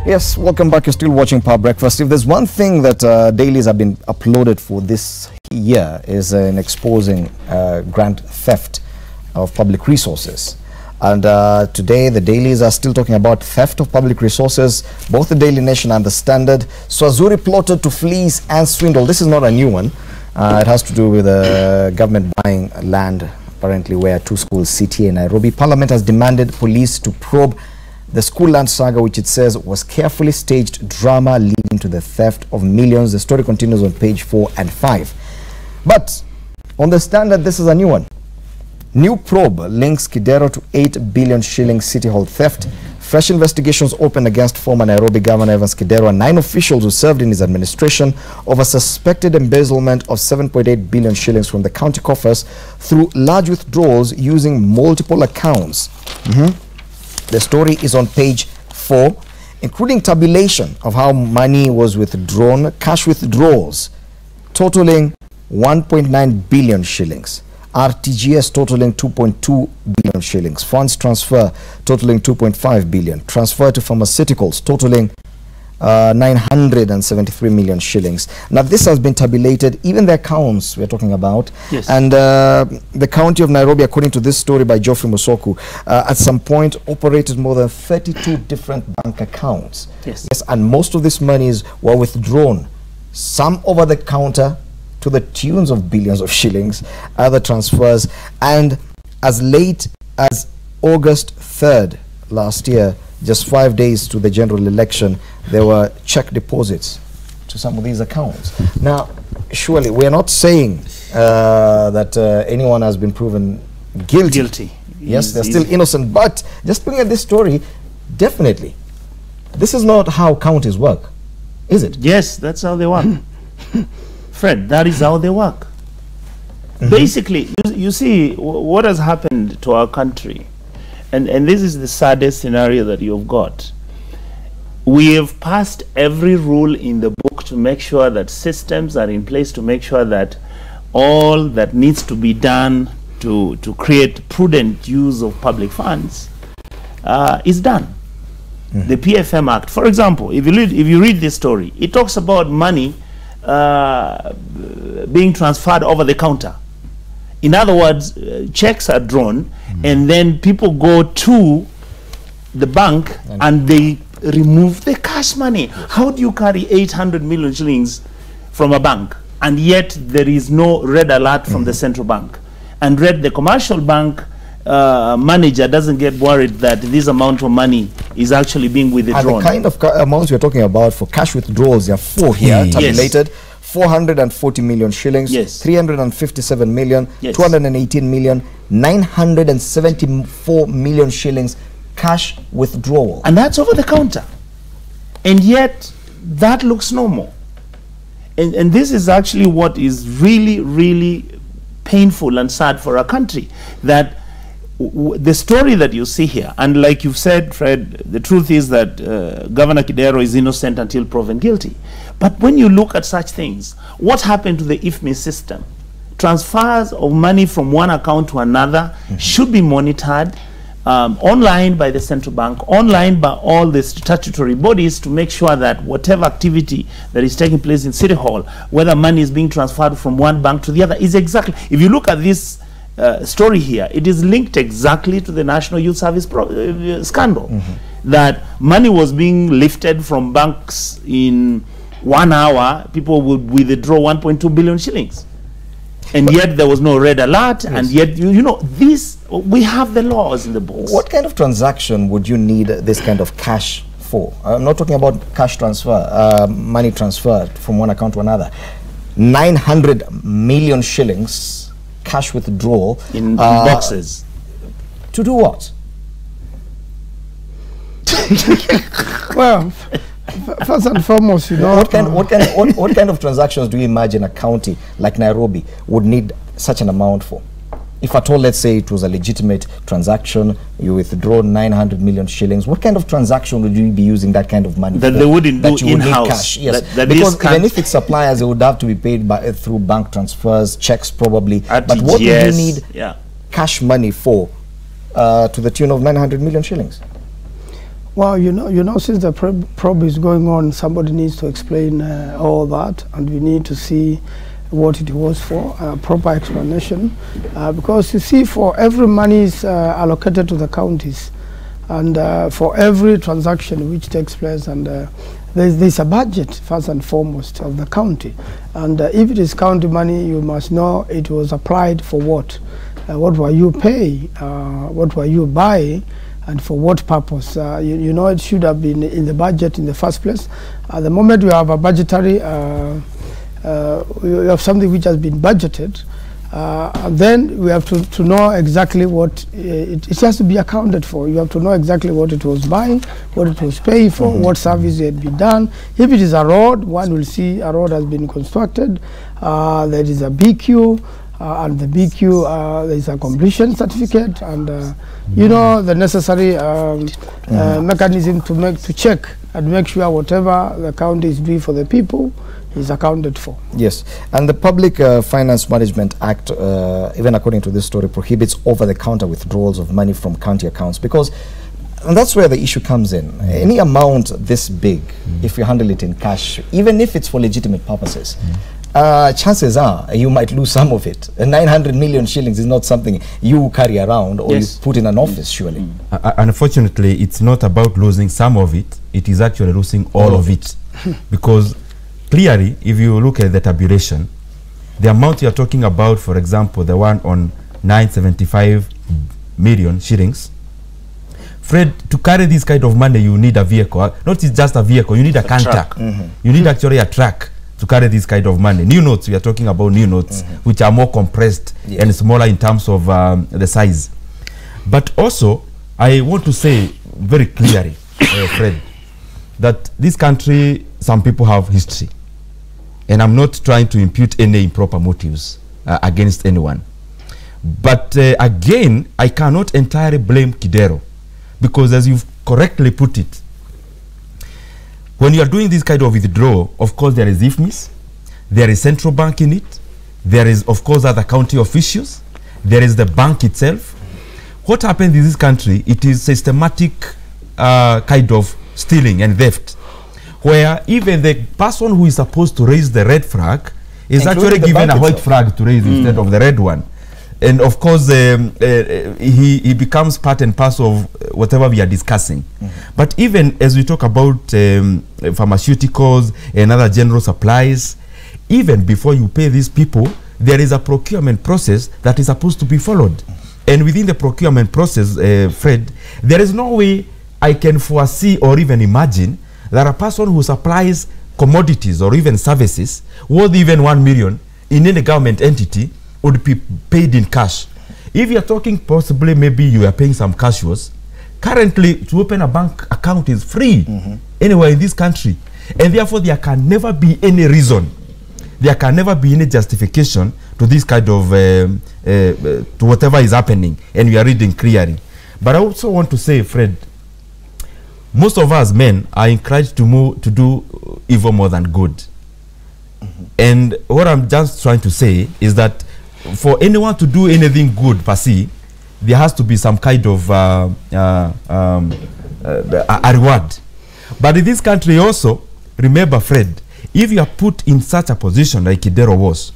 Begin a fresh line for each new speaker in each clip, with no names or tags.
Yes, welcome back. You're still watching Power Breakfast. If there's one thing that dailies have been uploaded for this year is in exposing grand theft of public resources. And today the dailies are still talking about theft of public resources, both the Daily Nation and the Standard. Swazuri plotted to fleece and swindle. This is not a new one. It has to do with the government buying land, apparently where two schools sit here in Nairobi. Parliament has demanded police to probe the school land saga, which it says was carefully staged drama leading to the theft of millions. The story continues on page 4 and 5. But on the Standard, this is a new one. New probe links Kidero to 8 billion shilling City Hall theft. Fresh investigations opened against former Nairobi Governor Kidero and 9 officials who served in his administration over suspected embezzlement of 7.8 billion shillings from the county coffers through large withdrawals using multiple accounts. The story is on page 4, including tabulation of how money was withdrawn, cash withdrawals totaling 1.9 billion shillings, RTGS totaling 2.2 billion shillings, funds transfer totaling 2.5 billion, transfer to pharmaceuticals totaling 973 million shillings. Now this has been tabulated, even the accounts we're talking about. Yes. And the county of Nairobi, according to this story by Geoffrey Musoku, at some point operated more than 32 different bank accounts. Yes. Yes, and most of these monies were withdrawn, some over the counter to the tunes of billions of shillings, other transfers, and as late as August 3rd last year, just 5 days to the general election, there were check deposits to some of these accounts. Now, surely we're not saying that anyone has been proven guilty. Yes, they're still innocent, but just looking at this story, definitely, this is not how counties work, is it?
Yes, that's how they work. Fred, that is how they work. Basically, you see what has happened to our country. And this is the saddest scenario that you've got. We have passed every rule in the book to make sure that systems are in place to make sure that all that needs to be done to create prudent use of public funds is done. The PFM Act, for example, if you read this story, it talks about money being transferred over the counter. In other words, checks are drawn and then people go to the bank and they remove the cash money. How do you carry 800 million shillings from a bank and yet there is no red alert from the central bank? And the commercial bank manager doesn't get worried that this amount of money is actually being withdrawn.
And the kind of amounts we're talking about for cash withdrawals, there are 4 here tabulated. Yes. 440 million shillings, yes. 357 million, yes. 218 million, 974 million shillings cash withdrawal.
And that's over the counter. And yet, that looks normal. And this is actually what is really, really painful and sad for our country. That the story that you see here, and like you've said, Fred, the truth is that Governor Kidero is innocent until proven guilty. But when you look at such things, what happened to the IFMI system? Transfers of money from one account to another should be monitored online by the central bank, online by all the statutory bodies to make sure that whatever activity that is taking place in City Hall, whether money is being transferred from one bank to the other, is exactly, if you look at this story here, it is linked exactly to the National Youth Service scandal. That money was being lifted from banks in 1 hour, people would withdraw 1.2 billion shillings. And yet there was no red alert, and yet, you know, we have the laws in the books.
What kind of transaction would you need this kind of cash for? I'm not talking about cash transfer, money transfer from one account to another. 900 million shillings cash withdrawal.
In boxes.
To do what?
Well, first and foremost, you know,
what kind of transactions do you imagine a county like Nairobi would need such an amount for? If at all, let's say it was a legitimate transaction, you withdraw 900 million shillings, what kind of transaction would you be using that kind of money
that
for?
They wouldn't
that
do
you would
in-house.
need cash. Yes,
that
because even if it's suppliers, they would have to be paid by, through bank transfers, checks probably.
RTGS,
but what would you need cash money for to the tune of 900 million shillings?
Well, since the probe is going on, somebody needs to explain all that, and we need to see what it was for, proper explanation. Because you see, for every money is allocated to the counties, and for every transaction which takes place, and there's a budget, first and foremost, of the county. And if it is county money, you must know it was applied for what. What were you paying? What were you buying? And for what purpose? You know, it should have been in the budget in the first place. At the moment you have a budgetary, you have something which has been budgeted, and then we have to know exactly what it has to be accounted for. You have to know exactly what it was buying, what it was paying for, what service had been done. If it is a road, one will see a road has been constructed, there is a BQ, and the BQ, there is a completion certificate, and you know, the necessary mechanism to check and make sure whatever the county is doing for the people is accounted for.
Yes, and the Public Finance Management Act, even according to this story, prohibits over-the-counter withdrawals of money from county accounts, because, and that's where the issue comes in. Any amount this big, if you handle it in cash, even if it's for legitimate purposes, chances are you might lose some of it. 900 million shillings is not something you carry around or you put in an office, surely.
Unfortunately, it's not about losing some of it, it is actually losing all of it. Because clearly, if you look at the tabulation, the amount you're talking about, for example, the one on 975 million shillings, Fred, to carry this kind of money, you need a vehicle. Not just a vehicle, you need a canter. You need actually a truck to carry this kind of money. New notes, we are talking about new notes, which are more compressed and smaller in terms of the size. But also, I want to say very clearly, Fred, that this country, some people have history. And I'm not trying to impute any improper motives against anyone. But again, I cannot entirely blame Kidero, because as you've correctly put it, when you are doing this kind of withdrawal, of course there is IFMIS, there is central bank in it, there is of course other county officials, there is the bank itself. What happens in this country, it is systematic kind of stealing and theft, where even the person who is supposed to raise the red flag is actually given a white flag to raise instead of the red one. And of course, he becomes part and parcel of whatever we are discussing. But even as we talk about pharmaceuticals and other general supplies, even before you pay these people, there is a procurement process that is supposed to be followed. And within the procurement process, Fred, there is no way I can foresee or even imagine that a person who supplies commodities or even services worth even 1 million in any government entity would be paid in cash. If you're talking possibly maybe you are paying some casuals, currently to open a bank account is free anywhere in this country. And therefore there can never be any reason, there can never be any justification to this kind of, to whatever is happening, and we are reading clearly. But I also want to say, Fred, most of us men are encouraged to do evil more than good. And what I'm just trying to say is that for anyone to do anything good per se, there has to be some kind of a reward. But in this country also, remember, Fred, if you are put in such a position like Kidero was,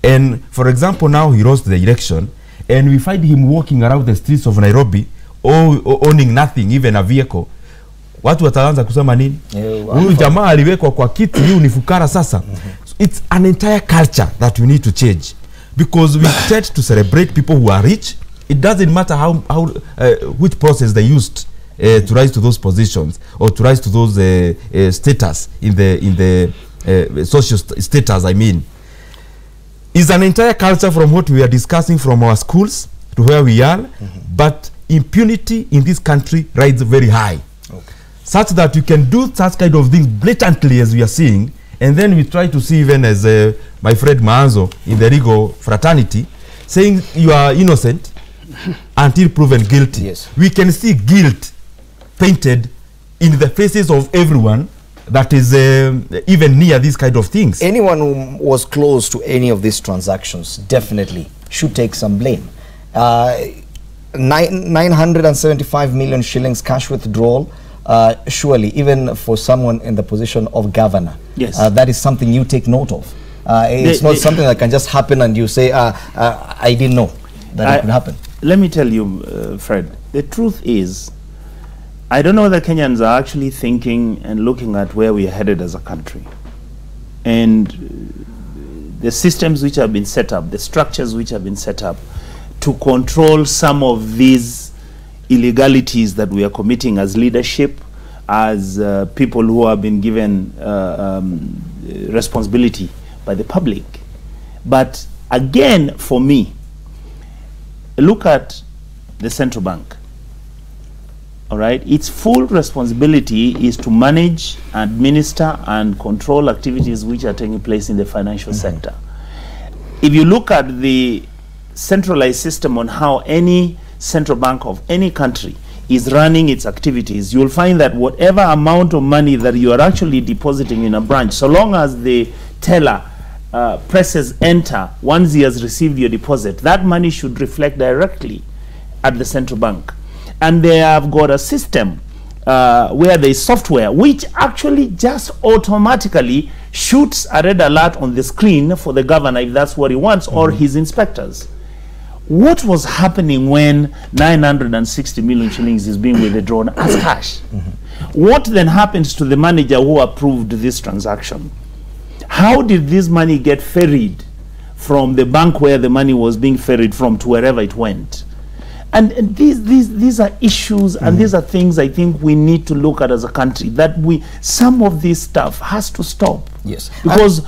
and for example now he lost the election, and we find him walking around the streets of Nairobi owning nothing, even a vehicle, watu wataanza kusema nini? Huyu jamaa aliwekwa kwa kiti, huyu ni fukara sasa. It's an entire culture that we need to change, because we tend to celebrate people who are rich. It doesn't matter which process they used to rise to those positions or to rise to those status in the social status. I mean, it's an entire culture from what we are discussing from our schools to where we are. But impunity in this country rides very high, such that you can do such kind of things blatantly as we are seeing. And then we try to see, even as my friend Maanzo in the legal fraternity, saying you are innocent until proven guilty. Yes. We can see guilt painted in the faces of everyone that is even near these kind of things.
Anyone who was close to any of these transactions definitely should take some blame. 975 million shillings cash withdrawal surely, even for someone in the position of governor,
Yes.
that is something you take note of. It's not something that can just happen and you say, I didn't know that it could happen.
Let me tell you, Fred, the truth is, I don't know whether Kenyans are actually thinking and looking at where we are headed as a country. And the systems which have been set up, the structures which have been set up to control some of these illegalities that we are committing as leadership, as people who have been given responsibility by the public. But again, for me, look at the central bank. All right, its full responsibility is to manage, administer, and control activities which are taking place in the financial sector. If you look at the centralized system on how any central bank of any country is running its activities, you'll find that whatever amount of money that you are actually depositing in a branch, so long as the teller presses enter once he has received your deposit, that money should reflect directly at the central bank. And they have got a system where there is software which actually just automatically shoots a red alert on the screen for the governor if that's what he wants, or his inspectors. What was happening when 960 million shillings is being withdrawn as cash? What then happens to the manager who approved this transaction? How did this money get ferried from the bank where the money was being ferried from to wherever it went? And these are issues, and these are things I think we need to look at as a country, that some of this stuff has to stop.
Yes.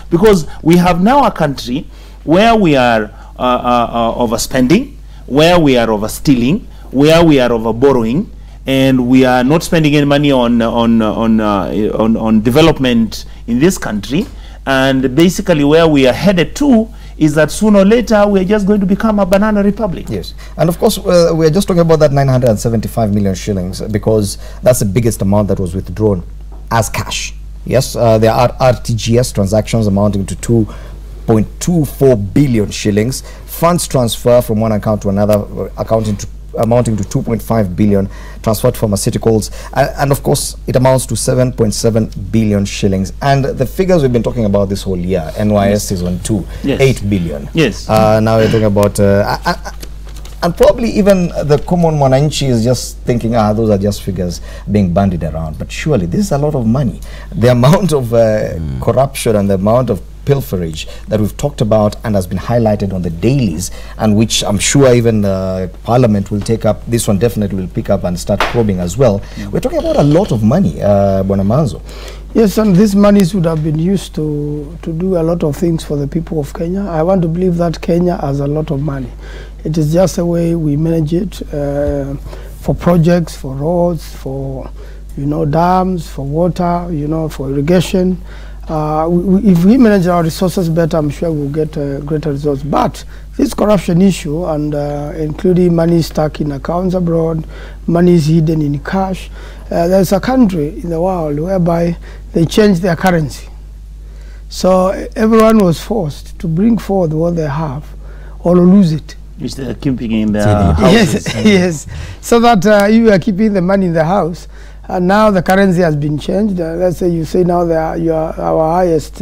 Because we have now a country where we are overspending, where we are overstealing, where we are overborrowing, and we are not spending any money on development in this country. And basically where we are headed to is that sooner or later we are just going to become a banana republic.
Yes, and of course we are just talking about that 975 million shillings because that's the biggest amount that was withdrawn as cash. Yes, there are RTGS transactions amounting to 2.24 billion shillings, funds transfer from one account to another amounting to 2.5 billion, transferred pharmaceuticals, and of course it amounts to 7.7 billion shillings. And the figures we've been talking about this whole year, NYS is on 8 billion.
Yes.
Now we're talking about and probably even the common mwananchi is just thinking, those are just figures being bandied around. But surely this is a lot of money. The amount of corruption and the amount of pilferage that we've talked about and has been highlighted on the dailies, and which I'm sure even Parliament will take up. This one definitely will pick up and start probing as well. We're talking about a lot of money, Bwana Manzo.
Yes, and these monies would have been used to do a lot of things for the people of Kenya. I want to believe that Kenya has a lot of money. It is just the way we manage it for projects, for roads, for dams, for water, for irrigation. If we manage our resources better, I'm sure we'll get greater results. But this corruption issue, and including money stuck in accounts abroad, money is hidden in cash. There's a country in the world whereby they change their currency. So everyone was forced to bring forward what they have or lose it.
Which they are keeping in their houses.
Yes, yes. So that you are keeping the money in the house. And now the currency has been changed. Let's say you say now our highest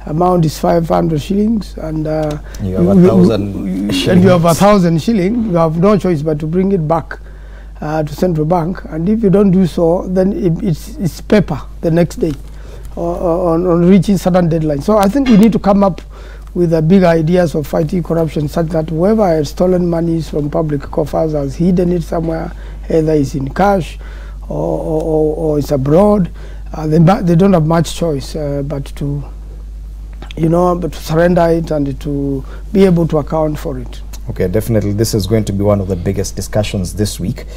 amount is 500 shillings, and
you have 1,000 shillings.
And you have 1,000 shillings. You have no choice but to bring it back to central bank. And if you don't do so, then it's paper the next day on reaching certain deadlines. So I think we need to come up with big ideas of fighting corruption, such that whoever has stolen monies from public coffers has hidden it somewhere, either it's in cash or it's abroad. They don't have much choice but to surrender it and to be able to account for it.
Okay, definitely this is going to be one of the biggest discussions this week.